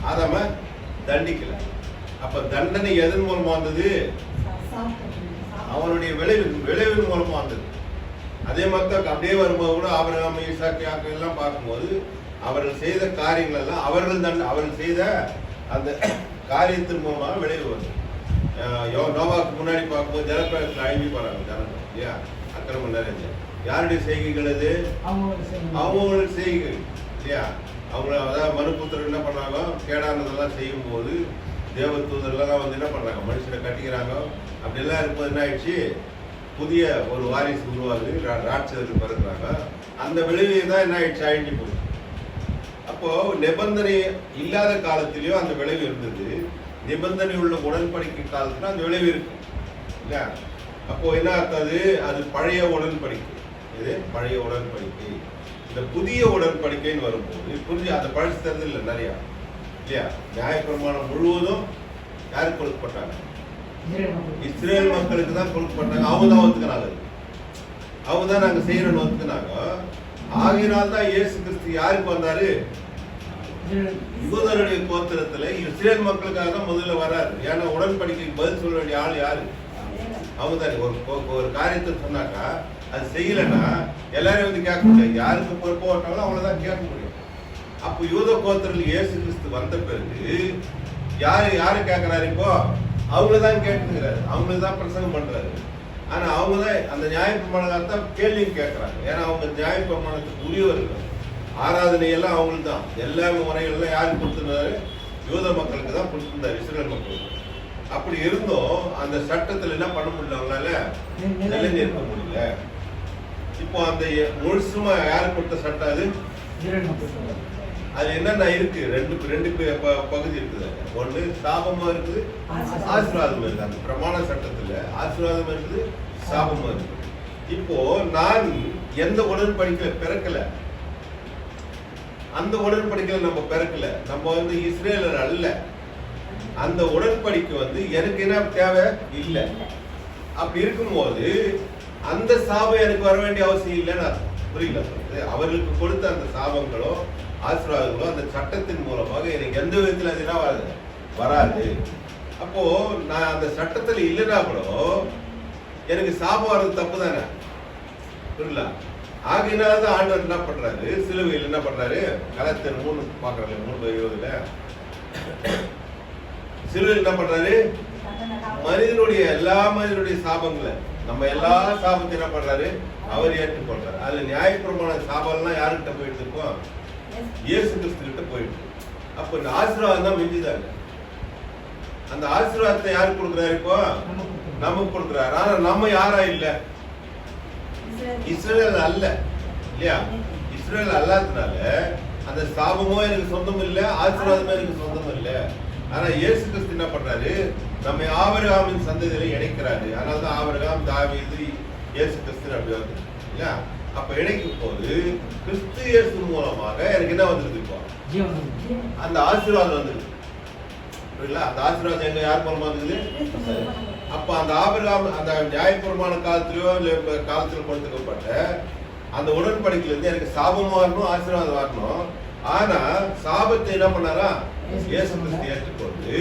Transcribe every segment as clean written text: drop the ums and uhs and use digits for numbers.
ஆதாம தண்டிக்கல. அப்ப தண்டனை எதன் மூலமா வந்தது? அவனுடைய விளைவின் மூலமா வந்தது. அதே மாதிரி தான் அப்படியே வரும்போது கூட ஆபிரகாம், ஈசாக்கு, யாக்கோபு எல்லாம் பார்க்கும்போது அவர்கள் செய்த காரியங்கள் எல்லாம் அவர்கள் செய்த அந்த காரியத்தின் மூலமாக விளைவு வருது. நோவாக்கு முன்னாடி பார்க்கும்போது ஜலப்பிரளயத்தில் அழிஞ்சு போறாங்க ஜனங்கள் இல்லையா? அக்கிரமம் நிறைய. யாருடைய செய்கைகள் அது? அவங்களோட செய்கைகள் இல்லையா? அவங்க அதாவது மனுபுத்திரர் என்ன பண்ணாங்க? கேடானதெல்லாம் செய்யும் போது தேவ தூதர்லாம் வந்து என்ன பண்றாங்க? மனுஷனை கட்டிக்கிறாங்க. அப்படிலாம் இருக்கும்போது என்ன ஆயிடுச்சு? புதிய ஒரு வாரிசு உருவாகுது, ராட்சதர்கள் பிறகுறாங்க. அந்த விளைவு தான் என்ன ஆயிடுச்சு? அழிஞ்சு போகுது. அப்போ நிபந்தனை இல்லாத காலத்திலயும் அந்த விளைவு இருந்தது, நிபந்தனை உள்ள உடன்படிக்கை காலத்துல அந்த விளைவு இருக்கு இல்லையா? அப்போ என்ன அர்த்தது? அது பழைய உடன்படிக்கை. இது பழைய உடன்படிக்கை. இந்த புதிய உடன்படிக்கைன்னு வரும்போது புரிஞ்சு அந்த பழசு தருது இல்லை நிறையா இல்லையா? நியாயப்பிரமாணம் முழுவதும் யாருக்கு கொடுக்கப்பட்டாங்க? இஸ்ரேல் மக்களுக்கு தான் கொடுக்கப்பட்டாங்க. அவங்க தான் ஒத்துக்கிறாங்க. அவங்க தான் நாங்க செய்யறோம்னு ஒத்துக்கினாங்க. ஆகினால்தான் இயேசு கிறிஸ்து யாருக்கு வந்தாரு? யூதருடைய கோத்திரத்துல இஸ்ரேல் மக்களுக்காக தான் முதல்ல வராரு. ஏன்னா உடன்படிக்கைக்கு பதில் சொல்ல வேண்டிய ஆள் யாரு? அவங்க தான். ஒரு காரியத்தை சொன்னாக்கா அது செய்யலன்னா எல்லாரும் வந்து கேட்க முடியாது. யாருக்கு பொறுப்பு ஓட்டாங்களோ அவங்களதான் கேட்க முடியும். அப்போ யூத கோத்திரத்தில் இயேசு கிறிஸ்து வந்த பிறகு யாரு கேட்கிறாரு? இப்போ அவங்களதான் கேட்டுக்கிறாரு, அவங்களுக்கு தான் பிரசங்கம் பண்றாரு. ஆனா அவங்கதான் அந்த நியாயப்பிரமாணத்தான் கேள்வியும் கேட்கறாங்க. ஏன்னா அவங்க நியாயப்பிரமாணத்துக்கு உரியவர்கள். ஆராதனை எல்லாம் அவங்களுக்கு தான். எல்லா முறைகள்லாம் யாருக்கு கொடுத்திருந்தாரு? யூத மக்களுக்கு தான் கொடுத்திருந்தாரு, இஸ்ரேல் மக்களுக்கு. அப்படி இருந்தும் அந்த சட்டத்துல என்ன பண்ண முடியல, அவங்களால நிலைநிறுத்த முடியல. இப்போ அந்த முழுசுமா யாரு கொடுத்த சட்டம் அது? அது என்னென்ன இருக்கு? ரெண்டு பகுதி இருக்குது. ஒண்ணு சாபமா இருக்குது, ஆசீர்வாதம் இருக்குது. அந்த பிரமாண சட்டத்துல ஆசீர்வாதம் இருக்குது, சாபமா இருக்கு. இப்போ நான் எந்த உடன்படிக்கையில பிறக்கல, அந்த உடன்படிக்கையில நம்ம பிறக்கல, நம்ம வந்து இஸ்ரேலர் அல்ல. அந்த உடன்படிக்கை வந்து எனக்கு என்ன தேவை இல்லை. அப்படி இருக்கும்போது அந்த சாபம் எனக்கு வர வேண்டிய அவசியம் இல்லைன்னு புரியல. அவர்களுக்கு கொடுத்த அந்த சாபங்களோ ஆசீர்வாதங்களோ அந்த சட்டத்தின் மூலமாக எனக்கு எந்த விதத்துல அது என்ன வராது. அப்போ நான் அந்த சட்டத்துல இல்லைன்னா கூட எனக்கு சாபம் வர்றது தப்பு தானே, புரியல? ஆகினால்தான் ஆண்டவர் என்ன பண்றாரு? சிலுவையில் என்ன பண்றாரு? கலாத்தியர் 3 பாக்குறாங்க, 3:20 சிலுவையில் என்ன பண்றாரு? எல்லா மனிதனுடைய சாபங்களை, நம்ம எல்லா சாபத்தையும் என்ன பண்றாரு? அவர் ஏற்றுக்கொள்றாரு. அதுல நியாயப்பிரமாண சாபம் எல்லாம் யாருக்கிட்ட போயிட்டு இருக்கோம்? இயேசு கிறிஸ்து கிட்ட போயிட்டு. அப்ப இந்த ஆசீர்வாதம் தான் மிஞ்சுதாங்க. அந்த ஆசீர்வாதத்தை யாரு கொடுக்குறாரு? இப்போ நமக்கு கொடுக்குறாரு. ஆனா நம்ம யாரா இல்ல? இஸ்ரேல் அல்ல இல்லையா? இஸ்ரேல் அல்லாததுனால அந்த சாபமோ எனக்கு சொந்தம் இல்லை, ஆசீர்வாதமோ எனக்கு சொந்தம் இல்லை. ஆனா இயேசு கிறிஸ்து என்ன பண்றாரு? நம்ம ஆபிரகாமின் சந்ததியில இணைக்கிறாரு. அதனாலதான் ஆபிரகாம், தாவீது, இயேசு கிறிஸ்து அப்படி வருது இல்லையா? அப்ப இணைக்கும் போது கிறிஸ்து இயேசு மூலமாக எனக்கு என்ன வந்திருக்கு? இப்போ அந்த ஆசீர்வாதம் வந்திருக்கு. அந்த ஆசீர்வாதம் எங்க யார் மூலமா இருக்குது? அப்ப அந்த ஆபிரகாம் அந்த நியாயப்பிரமாண காலத்திலயோ இல்ல காலத்துல கொடுத்துக்கப்பட்ட அந்த உடன்படிக்கையில இருந்து எனக்கு சாபம் வரணும், ஆசீர்வாதம் வரணும். ஆனா சாபத்தை என்ன பண்ணாரா? இயேசு கிறிஸ்து ஏற்றுக்கொண்டு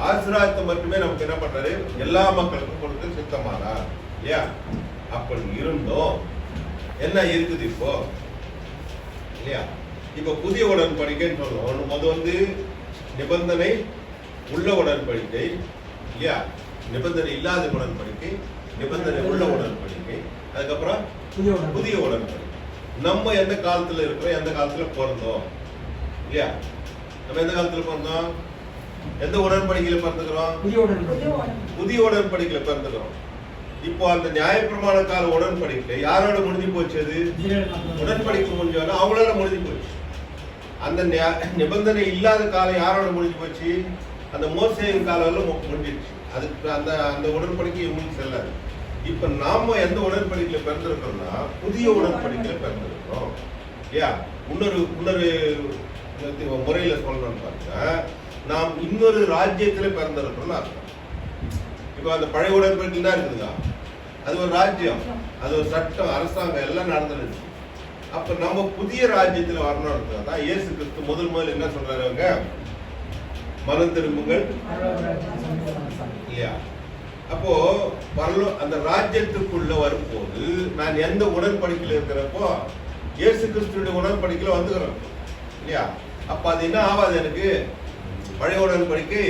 ஆசீர்வாதத்தை மட்டுமே நமக்கு என்ன பண்றாரு? எல்லா மக்களுக்கும் கொடுத்து சித்தமானா இல்லையா? அப்படி இருந்தோம் என்ன இருக்குது இப்போ இல்லையா? இப்ப புதிய உடன்படிக்கைன்னு சொல்றோம். அது வந்து நிபந்தனை உள்ள உடன்படிக்கை இல்லையா? நிபந்தனை இல்லாத உடன்படிக்கை, நிபந்தனை உள்ள உடன்படிக்கை, அதுக்கப்புறம் புதிய உடன்படிக்கை. நம்ம எந்த காலத்துல இருக்கிறோம்? எந்த காலத்துல பிறந்தோம் இல்லையா? நம்ம எந்த காலத்துல பிறந்தோம்? எந்த உடன்படிக்கையில பிறந்துக்கிறோம்? புதிய உடன்படிக்கையில பிறந்துக்கிறோம். இப்போ அந்த நியாயப்பிரமாண கால உடன்படிக்கை யாரோட முடிஞ்சு போச்சு? அது உடன்படிக்கை முடிஞ்சோன்னா அவங்களோட முடிஞ்சு போச்சு. அந்த நிபந்தனை இல்லாத காலம் யாரோட முடிஞ்சு போச்சு? அந்த மோசேயின் காலம் முடிஞ்சிருச்சு. அதுக்கு அந்த அந்த உடன்படிக்கை இவங்களுக்கு செல்லாது. இப்ப நாம எந்த உடன்படிக்கையில பிறந்திருக்கோம்னா புதிய உடன்படிக்கையில பிறந்திருக்கிறோம் இல்லையா? இன்னொரு முறையில சொல்லணும்னு பார்த்தா நாம் இன்னொரு ராஜ்யத்துல பிறந்திருக்கிறோம்னு அர்த்தம். இப்ப அந்த பழைய உடன்படிக்கை தான் இருக்குதுங்க, அது ஒரு ராஜ்யம், அது ஒரு சட்டம், அரசாங்கம் எல்லாம் நடந்துருச்சு. அப்ப நம்ம புதிய ராஜ்யத்துல வரணும்னு தான் இயேசு கிறிஸ்து முதல் என்ன சொல்றாரு? அவங்க மனம் திரும்புங்கள் இல்லையா? அப்போ அந்த ராஜ்யத்துக்குள்ள வரும்போது நான் எந்த உடன்படிக்கையில் இருக்கிறப்போ இயேசு கிறிஸ்துடைய உடன்படிக்கையில வந்துக்கிறேன் இல்லையா? அப்ப அது என்ன ஆகாது, எனக்கு பழைய உடன்படிக்கை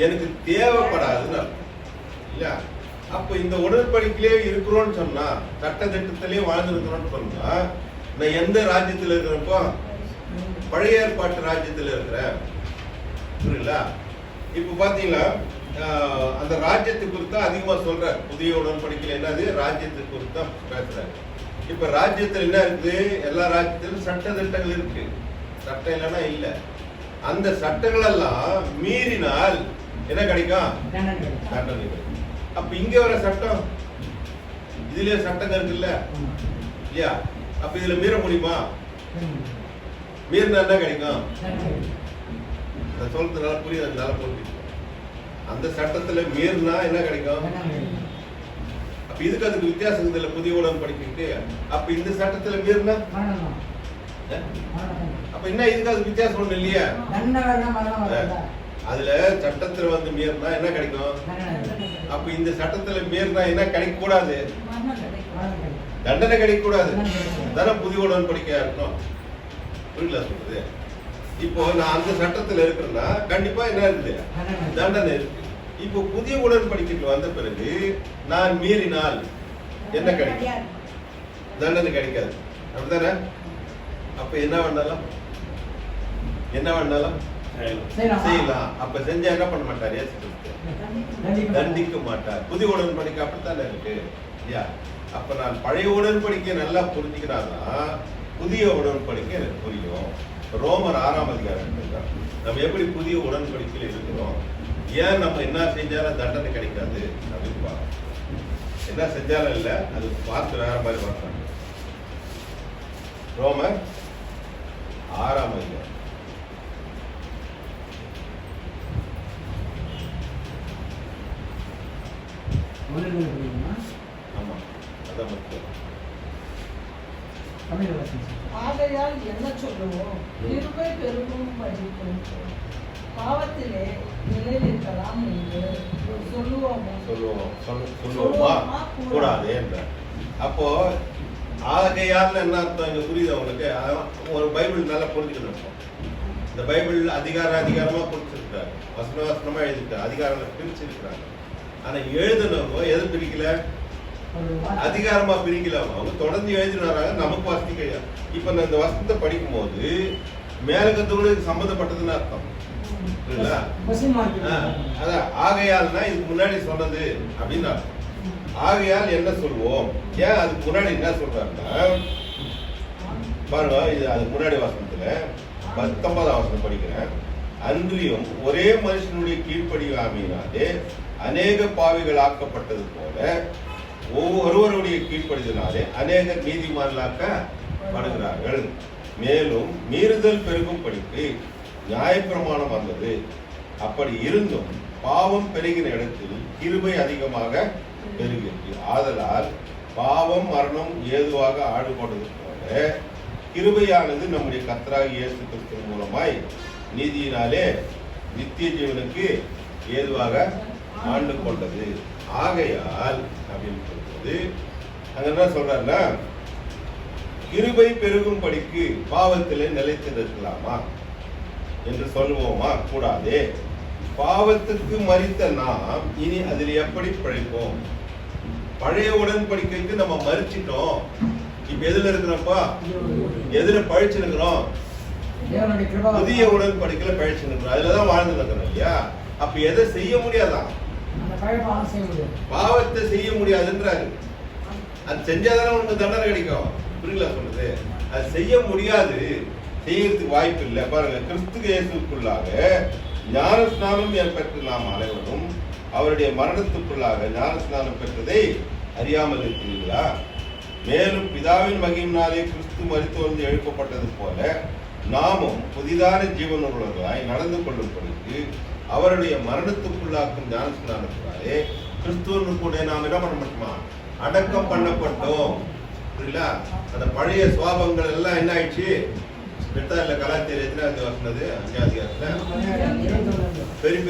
எனக்கு தேவைப்படாதுன்னு இல்லையா? அப்ப இந்த உடன்படிக்கையிலே இருக்கிறோம்னு சொன்னா, சட்ட திட்டத்திலே வாழ்ந்துருக்கிறோம்னு சொன்னா, நான் எந்த ராஜ்யத்தில் இருக்கிறப்போ பழைய ஏற்பாட்டு ராஜ்யத்தில் இருக்கிறேன். புரியுங்களா? இப்ப பாத்தீங்கன்னா அந்த ராஜ்யத்தை குறித்து அதிகமா சொல்ற. புதிய உடன்படிக்கையில் என்னது, ராஜ்யத்தை குறித்து தான் பேசுறாரு. இப்ப ராஜ்யத்தில் என்ன இருக்குது, எல்லா ராஜ்யத்திலும் சட்ட திட்டங்கள் இருக்கு. சட்டம் இல்லைன்னா இல்ல. அந்த சட்டங்கள் எல்லாம் மீறினால் என்ன கிடைக்கும், தண்டனை. அப்ப இங்க வர சட்டம், இதுலயே சட்டங்கள் இருக்குல்ல இல்லையா? அப்ப இதுல மீற முடியுமா? மீறினா என்ன கிடைக்கும்? சொல்றது நல்லா புரியுது, நல்லா புரியுது. அந்த சட்டத்துல மீறினா என்ன கிடைக்கும்? அப்ப இதுக்கு அதுக்கு வித்தியாசம் இல்லை. புதிய உடன்படிக்கைக்கு அப்ப இந்த சட்டத்துல மீறினா அப்ப என்ன, இதுக்கு அதுக்கு வித்தியாசம் ஒண்ணு இல்லையா? அதுல சட்டத்துல வந்து மீறினா என்ன கிடைக்கும்? அப்ப இந்த சட்டத்துல மீறினா என்ன கிடைக்க கூடாது? தண்டனை கிடைக்க கூடாது. தானே புதிய உடன்படிக்கையா இருக்கணும். புரியல சொல்றது? இப்போ நான் அந்த சட்டத்துல இருக்கிறேன்னா கண்டிப்பா என்ன இருக்குது, தண்டனை இருக்கு. இப்போ புதிய உடன்படிக்கைக்கு வந்த பிறகு நான் மீறினால் என்ன கிடைக்கும்? தண்டனை கிடைக்காது. அப்படித்தானே? அப்ப என்ன வேண்டாலும் செய்யலாம். அப்ப செஞ்சா என்ன பண்ண மாட்டார்? தண்டிக்க மாட்டார். புதிய உடன்படிக்கை அப்படித்தானே இருக்கு இல்லையா? அப்ப நான் பழைய உடன்படிக்கை நல்லா புரிஞ்சுக்கிறாதான் புதிய உடன்படிக்கை எனக்கு புரியும். ரோமர் 6ஆம் அதிகாரம் நம்ம எப்படி புதிய உடன்படிக்கையில் இருக்கிறோம், ஏன் நம்ம என்ன செஞ்சாலும் தண்டனை கிடைக்காது அப்படின்னு பார்க்கணும். என்ன செஞ்சாலும் இல்லை, அது பார்த்து வேற மாதிரி பார்க்கணும். ரோமர் 6ஆம் அதிகாரம் ஆமா, அதான் முக்கியம். ஆகையால் என்ன சொல்லுவோம்? கிருபை பெருகும் படிக்கும் பாவத்திலே நிலைநிற்கலாம் என்று சொல்லுவோமா கூடாது என்ற. அப்போ ஆகையால் என்ன அர்த்தம் இங்க புரியுது உங்களுக்கு? ஒரு பைபிள் நல்லா புரிஞ்சுக்கணும். இந்த பைபிள் அதிகாரமா புரிச்சிருக்காரு, வசனமா எழுதிட்டாரு, அதிகாரங்களை பிரிச்சிருக்கிறாங்க. ஆனா எழுதுனவங்க எது பிரிக்கல, அதிகாரமா பிரிக்கல. அவங்க தொடர்ந்து எழுதினாங்க, நமக்கு வாசிக்க. இப்ப நான் இந்த வசனத்தை படிக்கும் போது மேலகத்தோடு சம்பந்தப்பட்டதுன்னு அர்த்தம். அதான் ஆகையால்னா இதுக்கு முன்னாடி சொன்னது அப்படின்னு அர்த்தம். ஆகையால் என்ன சொல்வோம், ஏன் அதுக்கு முன்னாடி என்ன சொல்றாருன்னா பாருங்க, இது அதுக்கு முன்னாடி வசனத்துல 19ஆம் வசனம் படிக்கிறேன். அன்றியும் ஒரே மனுஷனுடைய கீழ்ப்படியாமையினாலே அநேக பாவிகள் ஆக்கப்பட்டது போல ஒவ்வொருவருடைய கீழ்ப்படிதனாலே அநேக நீதிமான்களாக்கப்படுகிறார்கள். மேலும் மீறுதல் பெருகும் படிக்கு நியாயப்பிரமாணம் வந்தது. அப்படி இருந்தும் பாவம் பெருகின இடத்தில் கிருபை அதிகமாக பெருகிறது. ஆதலால் பாவம் மரணம் ஏதுவாக ஆடுபடுவது போல கிருபையானது நம்முடைய கர்த்தராகிய இயேசு கிறிஸ்து மூலமாய் நீதியினாலே நித்திய ஜீவனுக்கு ஏதுவாக ஆண்டு கொண்டது. ஆகையால் அப்படின்னு சொல்றது அங்க என்ன சொல்றாருன்னா, கிருபை பெருகும் படிக்கு பாவத்திலே நிலைத்திருக்கலாமா என்று சொல்லுவோமா கூடாதே. பாவத்துக்கு மரித்த நாம் இனி அதில் எப்படி பிழைப்போம்? பழைய உடன்படிக்கைக்கு நம்ம மறிச்சிட்டோம். இப்ப எதுல இருக்கிறோம்ப்பா, எதுல பழிச்சு இருக்கிறோம்? புதிய உடன்படிக்கையில பழிச்சு இருக்கிறோம். அதுலதான் வாழ்ந்து இருக்கிறோம் இல்லையா? அப்ப எதை செய்ய முடியாதான்? பாவத்தை செய்ய முடியாதுன்றாரு. அது செஞ்சாதானே உனக்கு தண்டனை கிடைக்கும். புரியல சொல்றது? அது செய்ய முடியாது, செய்யறதுக்கு வாய்ப்பு இல்லை. பாருங்க, கிறிஸ்து இயேசுக்குள்ளாக ஞானஸ்நானம் பெற்ற நாம் அனைவரும் அவருடைய மரணத்துக்குள்ளாக ஞானஸ்நானம் பெற்றதை அறியாமல் இருக்கிறீர்களா? மேலும் பிதாவின் மகிமையினாலே கிறிஸ்து மரித்து வந்து எழுப்பப்பட்டது போல நாமும் புதிதான ஜீவனுள்ளவர்களாய் நடந்து கொள்ளும்படிக்கு அவருடைய மரணத்துக்குள்ளாக்கும் ஞானஸ்நானத்தினாலே கிறிஸ்துவனு கூட நாம் என்ன பண்ண மாட்டோமா, அடக்கம் பண்ணப்பட்டோம். புரியல? அந்த பழைய சுவாபங்கள் எல்லாம் என்ன ஆயிடுச்சு? கலாத்தியர் எத்தனை வசனது? 5ஆம் அதிகாரத்துல பெரிய